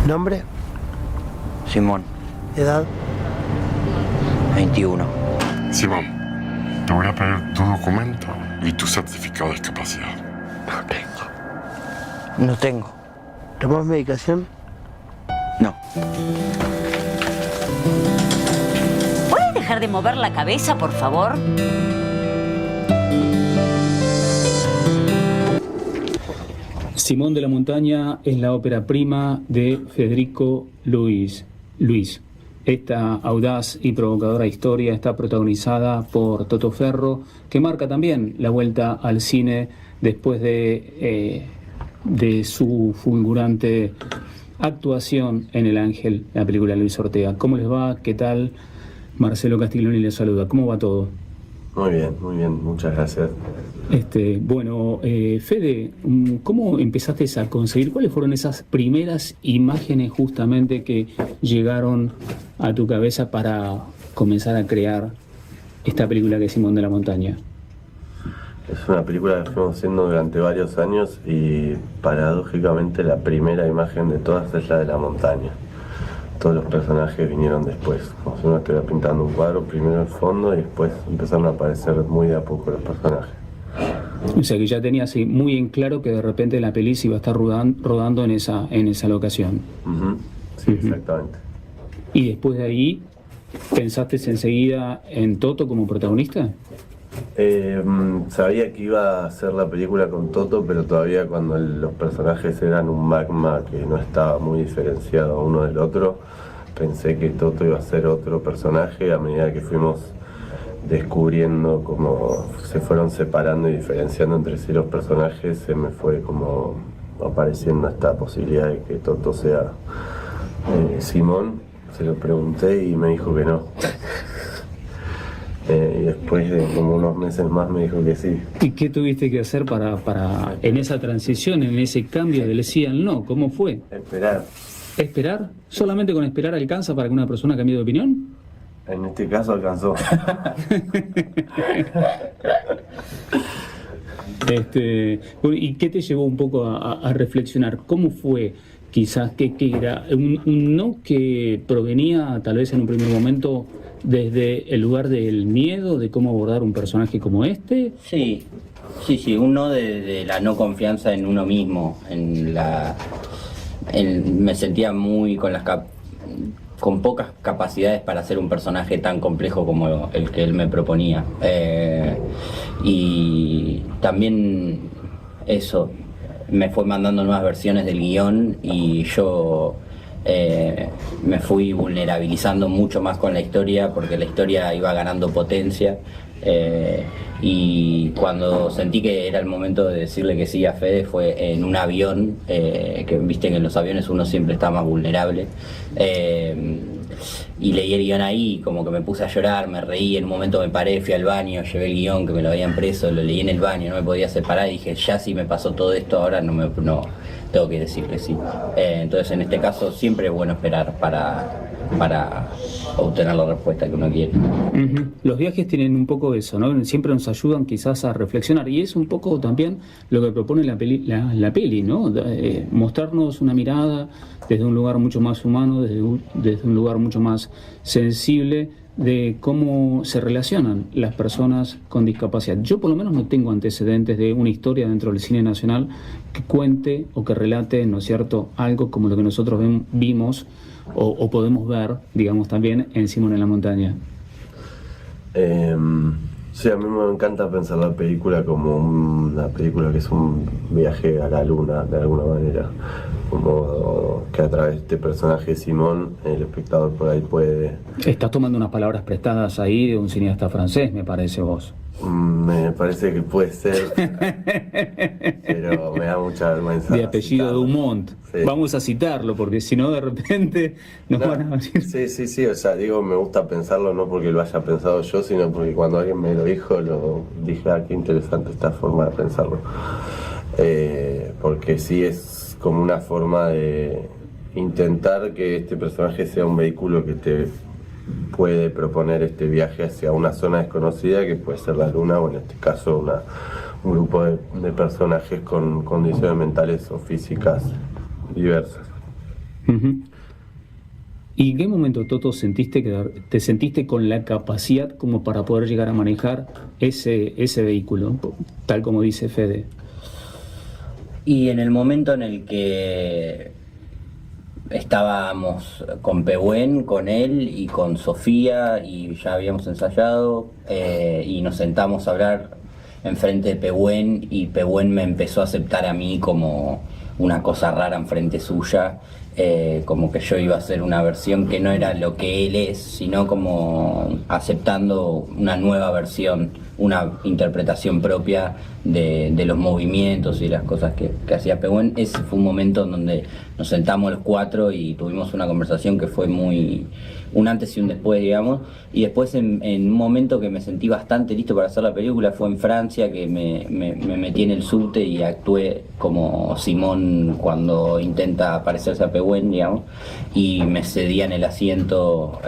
¿Nombre? Simón, ¿Edad? 21. Simón, te voy a pedir tu documento y tu certificado de discapacidad. No tengo. ¿Tomás medicación? No. ¿Puede dejar de mover la cabeza, por favor? Simón de la Montaña es la ópera prima de Federico Luis. Esta audaz y provocadora historia está protagonizada por Toto Ferro, que marca también la vuelta al cine después de su fulgurante actuación en El Ángel, la película de Luis Ortega. ¿Cómo les va? ¿Qué tal? Marcelo Castiglioni les saluda. ¿Cómo va todo? Muy bien, muchas gracias. Fede, ¿cómo empezaste a conseguir? ¿Cuáles fueron esas primeras imágenes justamente que llegaron a tu cabeza para comenzar a crear esta película que es Simón de la Montaña? Es una película que fuimos haciendo durante varios años y paradójicamente la primera imagen de todas es la de la montaña. Todos los personajes vinieron después, como si uno estuviera pintando un cuadro, primero el fondo y después empezaron a aparecer muy de a poco los personajes. O sea que ya tenías muy en claro que de repente la peli se iba a estar rodando en esa locación. Sí, exactamente. ¿Y después de ahí pensaste enseguida en Toto como protagonista? Sabía que iba a hacer la película con Toto, pero todavía cuando los personajes eran un magma que no estaba muy diferenciado uno del otro, pensé que Toto iba a ser otro personaje. A medida que fuimos descubriendo cómo se fueron separando y diferenciando entre sí los personajes, se me fue como apareciendo esta posibilidad de que Toto sea Simón. Se lo pregunté y me dijo que no. Y después de como unos meses más me dijo que sí. ¿Y qué tuviste que hacer para en esa transición, en ese cambio del sí al no? ¿Cómo fue? Esperar. ¿Esperar? ¿Solamente con esperar alcanza para que una persona cambie de opinión? En este caso alcanzó. ¿Y qué te llevó un poco a reflexionar? ¿Cómo fue quizás que era un no que provenía tal vez en un primer momento desde el lugar del miedo, de cómo abordar un personaje como este? Sí, un no de la no confianza en uno mismo, me sentía muy con pocas capacidades para hacer un personaje tan complejo como el que él me proponía. Y también eso, me fue mandando nuevas versiones del guión y yo me fui vulnerabilizando mucho más con la historia porque la historia iba ganando potencia. Y cuando sentí que era el momento de decirle que sí a Fede fue en un avión, que viste que en los aviones uno siempre está más vulnerable, y leí el guión ahí, como que me puse a llorar, me reí, en un momento me paré, fui al baño, llevé el guión que me lo habían preso, lo leí en el baño, no me podía separar y dije, ya si me pasó todo esto, ahora no tengo que decirle sí. Entonces en este caso siempre es bueno esperar para obtener la respuesta que uno quiere. Los viajes tienen un poco eso, ¿no? Siempre nos ayudan quizás a reflexionar y es un poco también lo que propone la peli, ¿no? Mostrarnos una mirada desde un lugar mucho más humano, desde un lugar mucho más sensible de cómo se relacionan las personas con discapacidad. Yo por lo menos no tengo antecedentes de una historia dentro del cine nacional que cuente o que relate, ¿no es cierto?, algo como lo que nosotros vimos o podemos ver, digamos, también en Simón en la Montaña. Sí, a mí me encanta pensar la película como una película que es un viaje a la luna, de alguna manera. Como que a través de este personaje Simón, el espectador por ahí puede... Estás tomando unas palabras prestadas ahí de un cineasta francés, me parece vos. Me parece que puede ser, pero me da mucha vergüenza. De apellido Dumont. Sí. Vamos a citarlo, porque si no de repente nos van a decir... Sí, o sea, digo, me gusta pensarlo no porque lo haya pensado yo, sino porque cuando alguien me lo dijo, lo dije, qué interesante esta forma de pensarlo. Porque sí es como una forma de intentar que este personaje sea un vehículo que te puede proponer este viaje hacia una zona desconocida que puede ser la luna o en este caso un grupo de personajes con condiciones mentales o físicas diversas. Ujú. ¿Y en qué momento, Toto, sentiste que te sentiste con la capacidad como para poder llegar a manejar ese vehículo, tal como dice Fede? Y en el momento en el que estábamos con Pehuen, con él y con Sofía, y ya habíamos ensayado, y nos sentamos a hablar enfrente de Pehuen, y Pehuen me empezó a aceptar a mí como una cosa rara enfrente suya, como que yo iba a hacer una versión que no era lo que él es, sino como aceptando una nueva versión, una interpretación propia de los movimientos y las cosas que hacía Pehuen. Ese fue un momento en donde nos sentamos los cuatro y tuvimos una conversación que fue muy un antes y un después, digamos. Y después en un momento que me sentí bastante listo para hacer la película fue en Francia, que me metí en el subte y actué como Simón cuando intenta parecerse a Pehuen, digamos, y me cedían el asiento,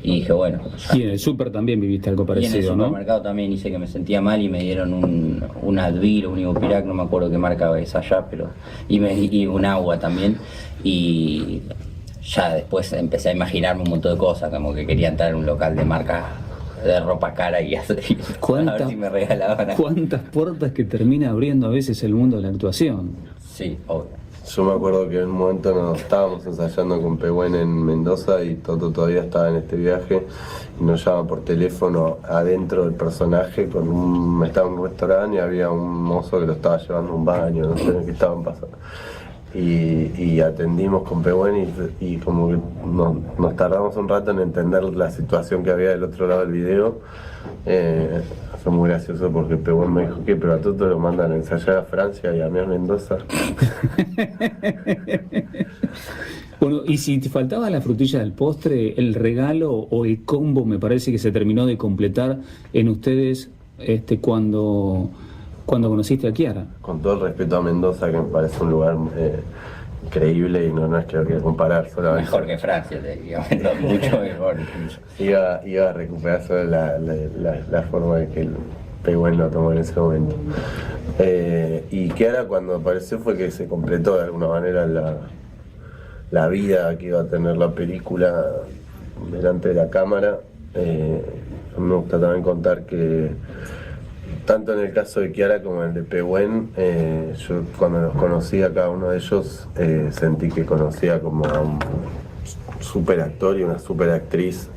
y dije, bueno. Y en el súper también viviste algo parecido, ¿no? Y en el ¿no? supermercado también hice que me sentía mal y me dieron un Advil, un Ibupirac, no me acuerdo qué marca es allá, pero y un agua también. Y ya después empecé a imaginarme un montón de cosas, como que quería entrar en un local de marca de ropa cara y a ver si me regalaban algo. ¿Cuántas puertas que termina abriendo a veces el mundo de la actuación? Sí, obvio. Yo me acuerdo que en un momento nos estábamos ensayando con Pehuen en Mendoza y Toto todavía estaba en este viaje y nos llama por teléfono adentro del personaje, estaba en un restaurante y había un mozo que lo estaba llevando a un baño, no sé qué estaban pasando. Y atendimos con Pehuen y como que nos tardamos un rato en entender la situación que había del otro lado del video. Fue muy gracioso porque Pehuen me dijo que pero a Toto lo mandan a ensayar a Francia y a mí a Mendoza. Bueno, y si te faltaba la frutilla del postre, el regalo o el combo me parece que se terminó de completar en ustedes cuando conociste a Chiara. Con todo el respeto a Mendoza, que me parece un lugar increíble y no es que lo quiera comparar solamente. Mejor que Francia, digamos, mucho mejor. Iba a recuperar solo la forma de que el Pehuen lo tomó en ese momento. Y Chiara cuando apareció fue que se completó de alguna manera la vida que iba a tener la película delante de la cámara. Me gusta también contar que tanto en el caso de Chiara como en el de Pehuen, yo cuando los conocí a cada uno de ellos sentí que conocía como a un super actor y una super actriz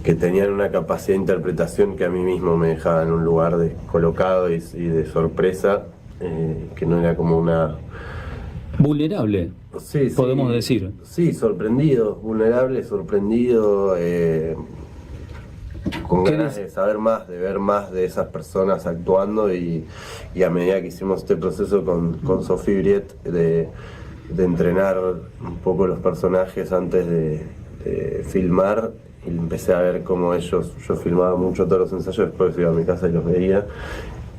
que tenían una capacidad de interpretación que a mí mismo me dejaba en un lugar descolocado y de sorpresa, que no era como una... Vulnerable, sí, podemos decir. Sí, sorprendido, vulnerable, sorprendido, con ganas de saber más, de ver más de esas personas actuando y a medida que hicimos este proceso con Sophie Briet de entrenar un poco los personajes antes de filmar, y empecé a ver cómo yo filmaba mucho todos los ensayos, después iba a mi casa y los veía,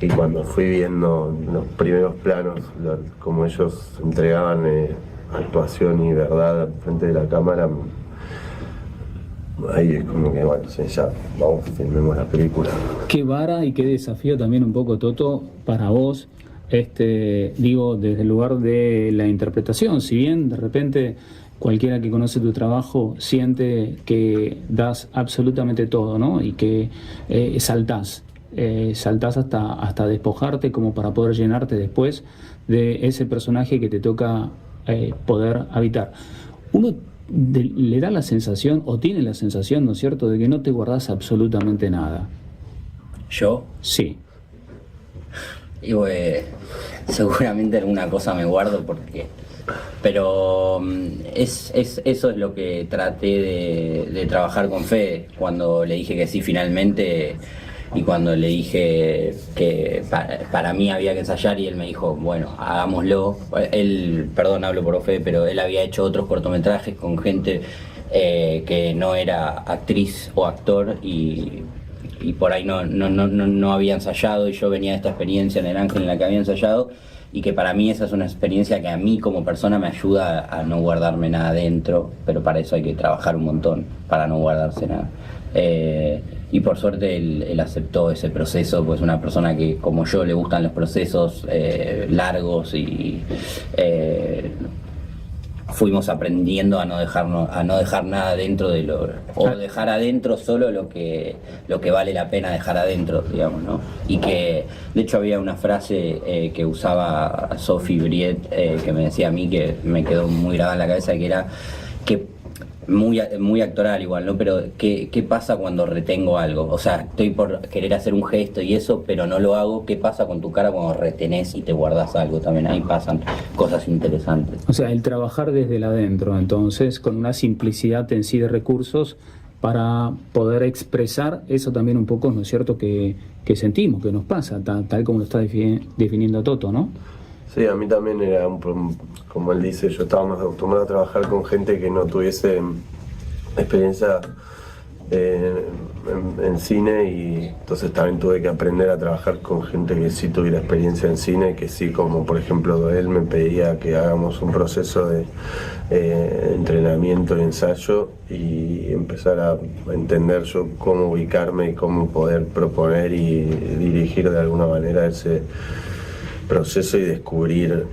y cuando fui viendo los primeros planos, cómo ellos entregaban actuación y verdad frente de la cámara, ahí es como que, bueno, sí, ya, vamos, filmemos la película. Qué vara y qué desafío también un poco, Toto, para vos, digo, desde el lugar de la interpretación. Si bien de repente cualquiera que conoce tu trabajo siente que das absolutamente todo, ¿no? Y que saltás hasta despojarte como para poder llenarte después de ese personaje que te toca poder habitar. Uno le da la sensación, o tiene la sensación, ¿no es cierto?, de que no te guardás absolutamente nada. ¿Yo? Sí. Y seguramente alguna cosa me guardo pero eso es lo que traté de trabajar con Fede cuando le dije que sí finalmente, y cuando le dije que para mí había que ensayar y él me dijo, bueno, hagámoslo. Él, perdón, hablo por Fede, pero él había hecho otros cortometrajes con gente que no era actriz o actor y por ahí no había ensayado, y yo venía de esta experiencia en El Ángel en la que había ensayado, y que para mí esa es una experiencia que a mí como persona me ayuda a no guardarme nada dentro, pero para eso hay que trabajar un montón para no guardarse nada. Y por suerte él aceptó ese proceso, pues una persona que como yo le gustan los procesos largos y fuimos aprendiendo a no dejar nada dentro de o dejar adentro solo lo que vale la pena dejar adentro, digamos, ¿no? Y que de hecho había una frase que usaba Sophie Briet que me decía a mí, que me quedó muy grabada en la cabeza, que era que muy actoral igual, ¿no? Pero ¿qué pasa cuando retengo algo? O sea, estoy por querer hacer un gesto y eso, pero no lo hago. ¿Qué pasa con tu cara cuando retenés y te guardas algo? También ahí pasan cosas interesantes. O sea, el trabajar desde el adentro, entonces, con una simplicidad en sí de recursos para poder expresar eso también un poco, ¿no es cierto?, que sentimos, que nos pasa, tal como lo está definiendo Toto, ¿no? Sí, a mí también era, como él dice, yo estaba más acostumbrado a trabajar con gente que no tuviese experiencia en cine, y entonces también tuve que aprender a trabajar con gente que sí tuviera experiencia en cine, que sí, como por ejemplo él me pedía que hagamos un proceso de entrenamiento y ensayo, y empezar a entender yo cómo ubicarme y cómo poder proponer y dirigir de alguna manera ese proceso y descubrir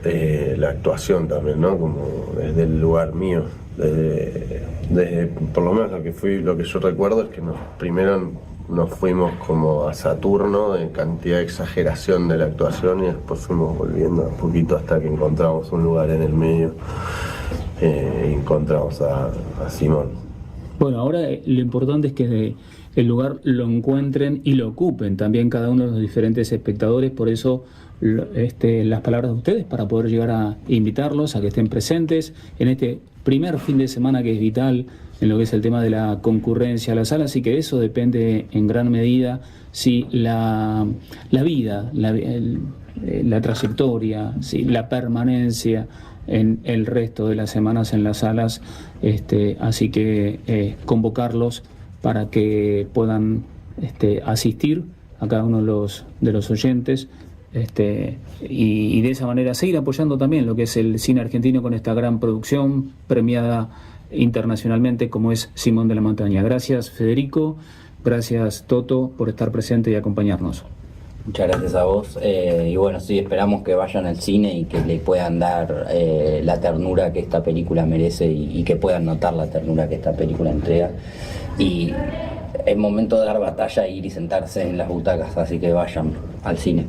la actuación también, ¿no? Como desde el lugar mío, desde por lo menos lo que yo recuerdo es que primero nos fuimos como a Saturno de cantidad de exageración de la actuación, y después fuimos volviendo un poquito hasta que encontramos un lugar en el medio y encontramos a Simón. Bueno, ahora lo importante es que el lugar lo encuentren y lo ocupen también cada uno de los diferentes espectadores, por eso las palabras de ustedes para poder llegar a invitarlos a que estén presentes en este primer fin de semana, que es vital en lo que es el tema de la concurrencia a la sala, así que eso depende en gran medida si la vida, la trayectoria, si la permanencia en el resto de las semanas en las salas, así que convocarlos para que puedan asistir a cada uno de los oyentes, y de esa manera seguir apoyando también lo que es el cine argentino con esta gran producción premiada internacionalmente como es Simón de la Montaña. Gracias, Federico, gracias, Toto, por estar presente y acompañarnos. Muchas gracias a vos, y bueno, sí, esperamos que vayan al cine y que le puedan dar la ternura que esta película merece, y que puedan notar la ternura que esta película entrega, y es momento de dar batalla, ir y sentarse en las butacas, así que vayan al cine.